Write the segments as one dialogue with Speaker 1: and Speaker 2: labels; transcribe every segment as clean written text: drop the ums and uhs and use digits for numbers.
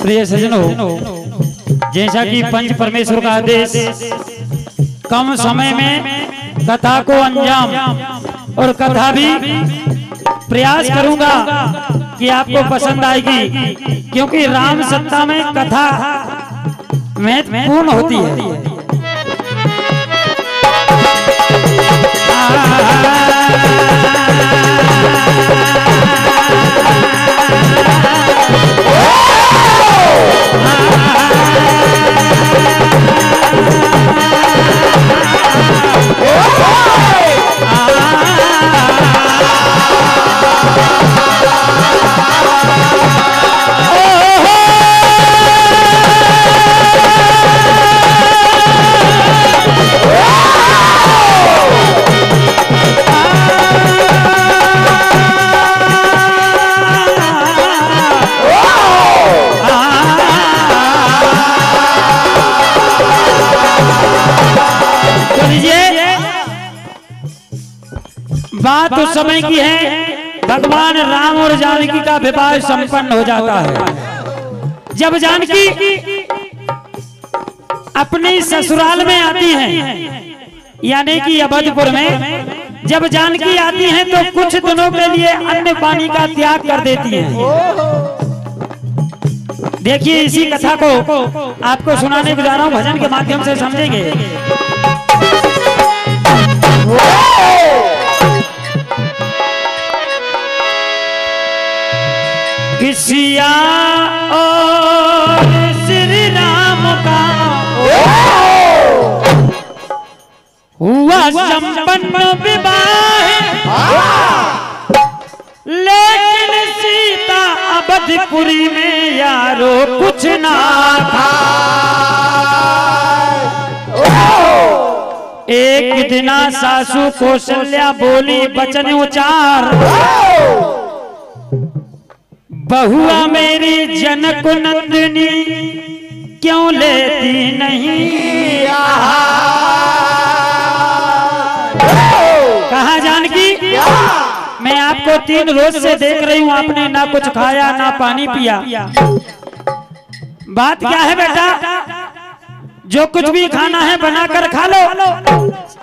Speaker 1: प्रिय सज्जनों, जैसा कि पंच परमेश्वर का आदेश, कम समय में कथा को अंजाम और कथा भी प्रयास करूंगा कि आपको पसंद आएगी, क्योंकि राम सत्ता में कथा महत्वपूर्ण होती है। बात उस समय की है, भगवान राम और जानकी का विवाह संपन्न हो जाता है। जब जानकी अपनी ससुराल में आती हैं, यानी कि अवधपुर में जब जानकी आती हैं तो कुछ दिनों के लिए अन्न पानी का त्याग कर देती हैं। देखिए, इसी कथा को आपको सुनाने जा रहा हूं, भजन के माध्यम से समझेंगे। किसिया और श्री राम का हुआ संपन्न विवाह, लेकिन सीता अवधपुरी में यारो कुछ ना था। एक दिना सासू कौशल्या बोली वचन उचार, बहुआ मेरी जनक नंदिनी क्यों लेती नहीं कहा जानकी, मैं आपको 3 रोज से देख रही हूँ, आपने ना कुछ खाया ना पानी पिया। बात क्या है बेटा? जो कुछ भी खाना है बनाकर खा लो,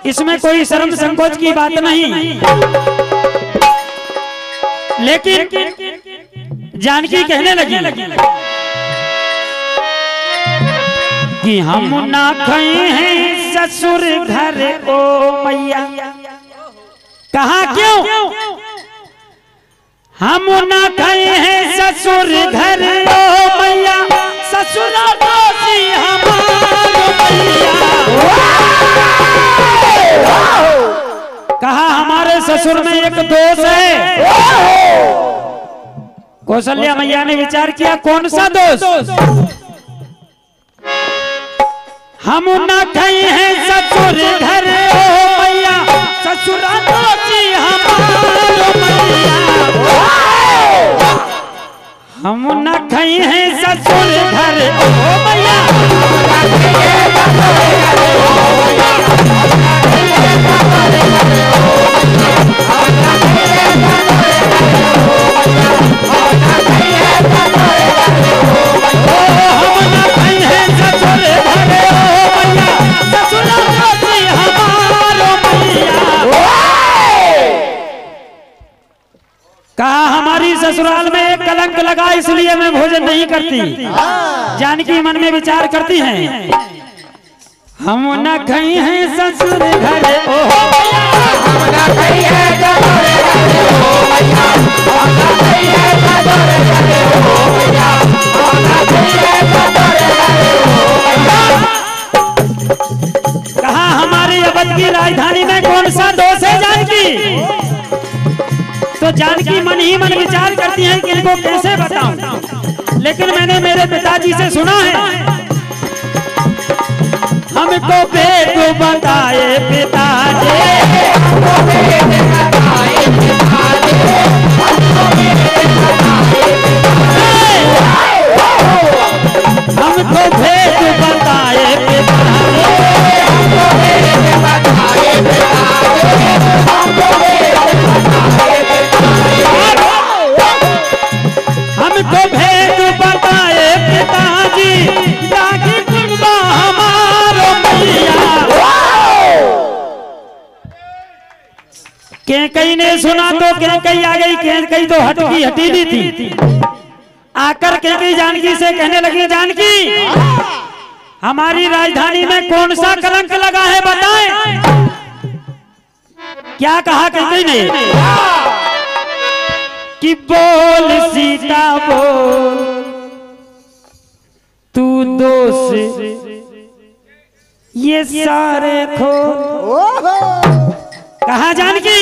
Speaker 1: इसमें कोई शर्म संकोच की बात नहीं। लेकिन जानकी कहने लगी कि हम ना खाए हैं ससुर घर ओ मैया। कहा क्यों? हम ना खाए हैं ससुर घर ओ मैया, ससुरा दोषी हमारो मैया। कहा हमारे ससुर में एक दोष है। कौशल्या मैया ने विचार किया, कौन सा दोष? हम न खाए हैं ससुर घर ओ मैया, ससुरा दोषी हमारो मैया। हम न खाए हैं ससुर घर ओ मैया, कहा हमारी ससुराल में एक कलंक लगा, इसलिए मैं भोजन नहीं करती। जानकी मन में विचार करती हैं, हम न खाई हैं ससुर घर ओ मैया, हम न खाई हैं ससुर घर ओ मैया, हम न खाई हैं ससुर घर ओ मैया, हम न खाई हैं ससुर घर ओ मैया। कहा हमारी अवध की राजधानी में कौन सा दोष है जानकी? तो जानकी मन ही मन विचार करती हैं कि इनको कैसे बताऊं, लेकिन मैंने मेरे पिताजी से सुना है, हमको भेद बताए पिताजी, हमको भेद बताए पिताजी, हमको भेद बताए पिताजी, हमको भेद बताए पिताजी, हमको भेद बताए पिताजी, हमको भेद बताए पिताजी, हमको भेद बताए पिता कैकई ने सुना तो कैकई आ गई। कैकई तो हटकी हटीली थी। आकर कैकई जानकी से कहने लगी, जानकी हमारी राजधानी में कौन सा कलंक लगा है बताएं। क्या कहा कैकई ने कि बोल सीता बोल तू दोष ये सारे खो। कहा जानकी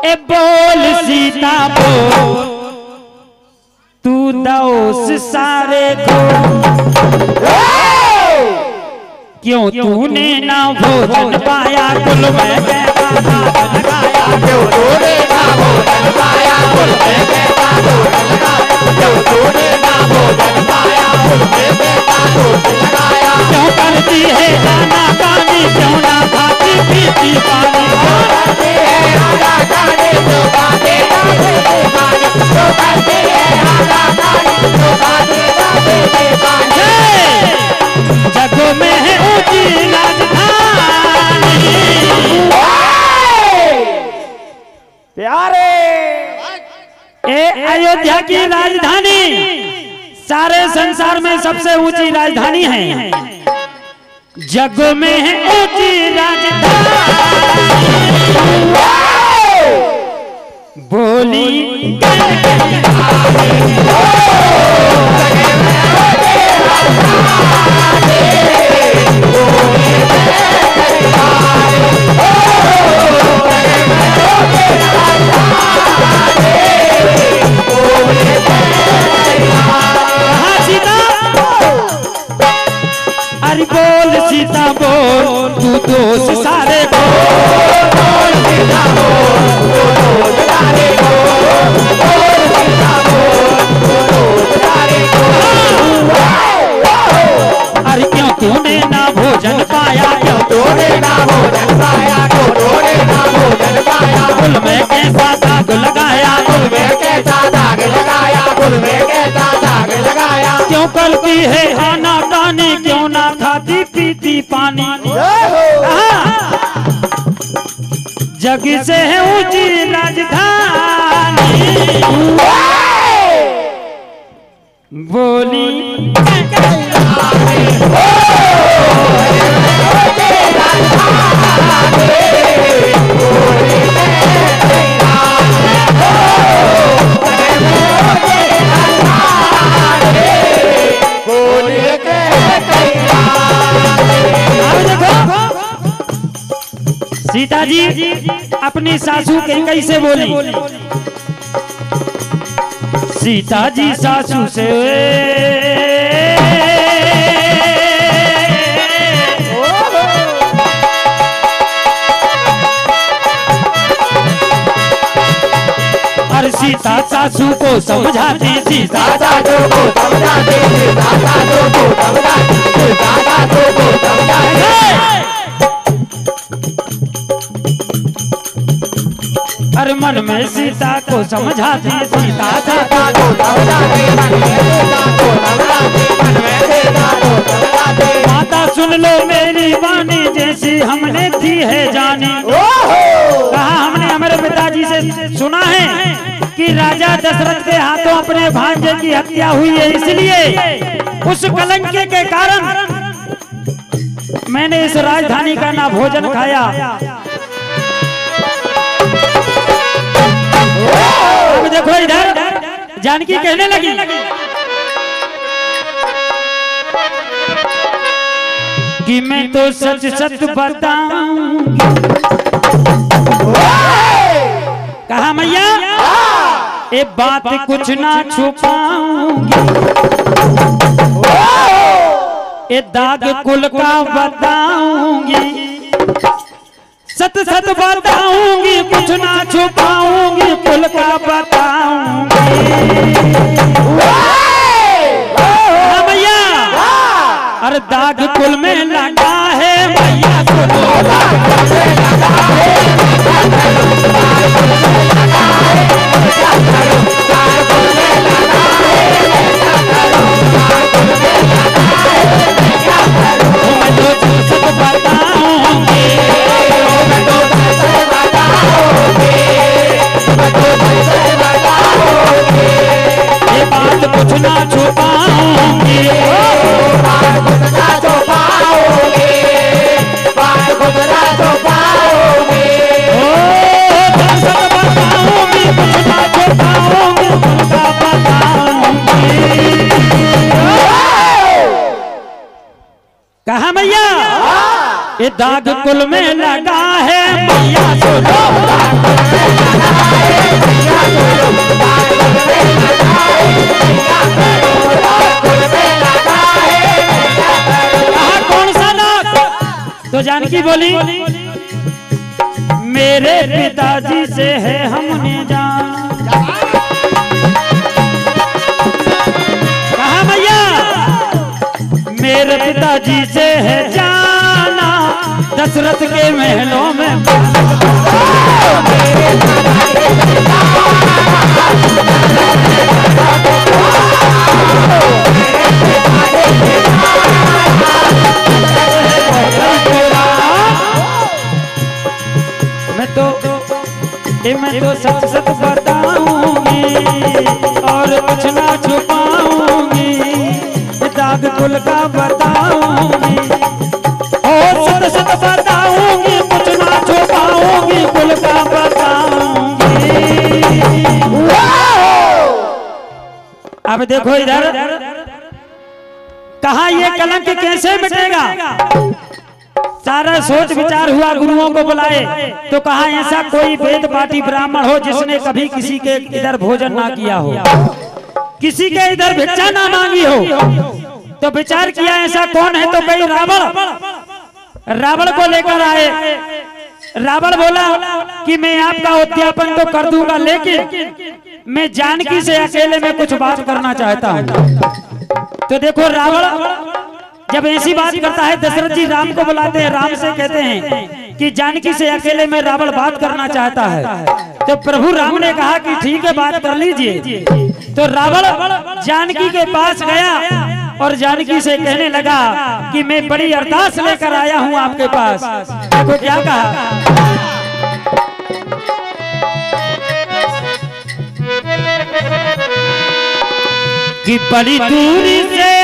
Speaker 1: ए बोल सीता बोल तू दोष सारे खो। क्यों तूने ना भोजन पाया कुल में कैसा दाग लगाया। क्यों तूने ना भोजन पाया कुल में कैसा दाग लगाया। क्यों तूने ना भोजन पाया कुल में कैसा दाग लगाया। क्यों करती है नाना पानी क्यों ना खाती पीती पानी। क्यों करती है नाना पानी क्यों खाती पीती पानी। क्यों करती है नाना पानी क्यों खाती पीती पानी। जगों में है ऊंची राजधानी। प्यारे ए अयोध्या की राजधानी सारे संसार में सबसे ऊंची राजधानी है। जग में है ऊंची राजधानी। बोली अरे बोल सीता बोल तू दोष सारे बोल सीता बोल सारे बोल सीता बोल सारे अरे क्यों तूने ना भोजन पाया। क्यों तूने ना भोजन पाया। क्यों तूने ना भोजन पाया। कुल में कैसा दाग लगाया। कुल में कैसा दाग लगाया। कुल में कैसा दाग लगाया। क्यों करती है खाना पानी क्यों ना खाती पीती पानी। जग से है ऊंची राजधानी। बोली सीता जी अपनी सासू कैकई से बोली। सीता जी सासू से और सीता सासू को समझाती। सीता सासू को समझाती। सीता सासू को समझाती। सीता सासू को समझाती। हर मन में सीता को समझाती। सीता सासू को समझाती। मन में सीता को समझाती। मन में सीता को समझाती। माता सुन लो मेरी वाणी जैसी हमने थी है जानी। कहा हमने हमारे पिताजी से सुना है कि राजा दशरथ के हाथों अपने भांजे की हत्या हुई है। इसलिए उस कलंक के कारण मैंने इस राजधानी का ना भोजन खाया। अब देखो इधर जानकी कहने लगी कि मैं तो सच सच बताऊंगी। कहा मैया ये बात कुछ ना छुपाऊंगी। ये दाग कुल का बताऊंगी। सत सत बताऊंगी कुछ ना छुपाऊंगी। कुल का बताऊंगी। मैया अरे दाग कुल में लगा है मैया सुनो। मैं तो सत बताऊंगी। कुछ ना छुपाऊंगी,
Speaker 2: बात कुछ ना छुपाओगे, बात कुछ ना छुपाओगे।
Speaker 1: ओ दर्शन बताऊंगी, कुछ ना छुपाऊंगी, उनका बताऊंगी। कहा मैया ये दाग कुल में लगा है, मैया सुनो कौन सा दाग? तो जानकी बोली मेरे पिताजी से है हमने जान। कहा मैया मेरे पिताजी से है जाना, दशरथ के महलों में मैं तो सच सच बताऊंगी और कुछ ना छुपाऊंगी, दाग कुल का बताऊंगी, और सच सच बताऊंगी, कुछ ना छुपाऊंगी, कुल का बताऊंगी। अब देखो इधर कहा ये कलंक कैसे मिटेगा? सारा सोच विचार हुआ, गुरुओं को बुलाए तो कहा ऐसा कोई वेद पाठी ब्राह्मण हो जिसने कभी किसी के इधर भोजन ना किया हो, किसी के इधर भिक्षा ना मांगी हो। तो विचार किया ऐसा कौन है? तो कई रावण को लेकर आए। रावण बोला कि मैं आपका उद्यापन तो कर दूंगा, लेकिन मैं जानकी से अकेले में कुछ बात करना चाहता हूँ। तो देखो रावण जब ऐसी बात करता है, दशरथ जी राम को बुलाते हैं, राम से कहते हैं कि जानकी से अकेले में रावण बात करना चाहता है। तो प्रभु राम ने कहा कि ठीक है बात कर लीजिए। तो रावण जानकी के पास गया और जानकी से कहने लगा कि मैं बड़ी अरदास लेकर आया हूं आपके पास। देखो क्या कहा, कि बड़ी दूरी से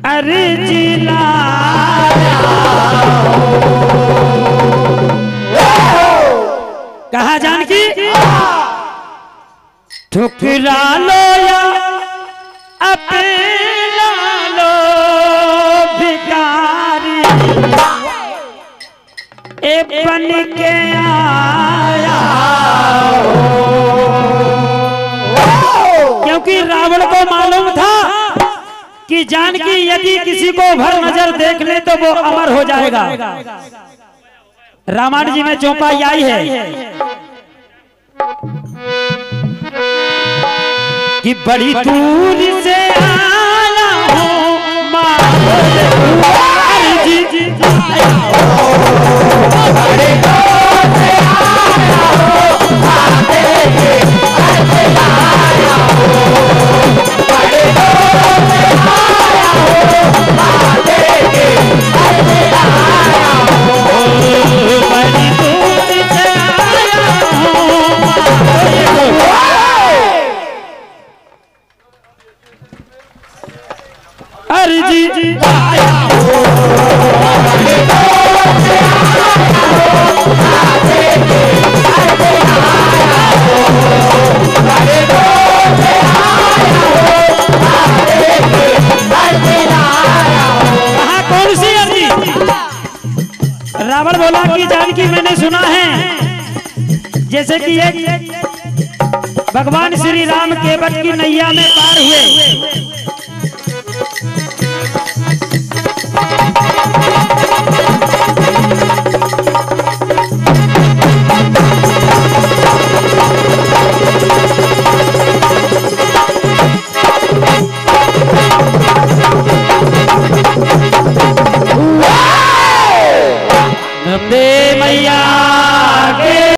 Speaker 1: अरे जिला कहा जानकी ठुकरा लो या अपना लो भिखारी, ए बन के आया। क्योंकि रावण को मालूम था कि जानकी यदि किसी को भर नजर देख ले तो वो अमर हो जाएगा। रामायण जी में चौपाई आई है कि बड़ी दूर से आया हूँ जी जी अरे जी जी कौन सी अर्जी? रावण बोला कि जानकी मैंने सुना है जैसे कि एक भगवान श्री राम केवट की नैया में पार हुए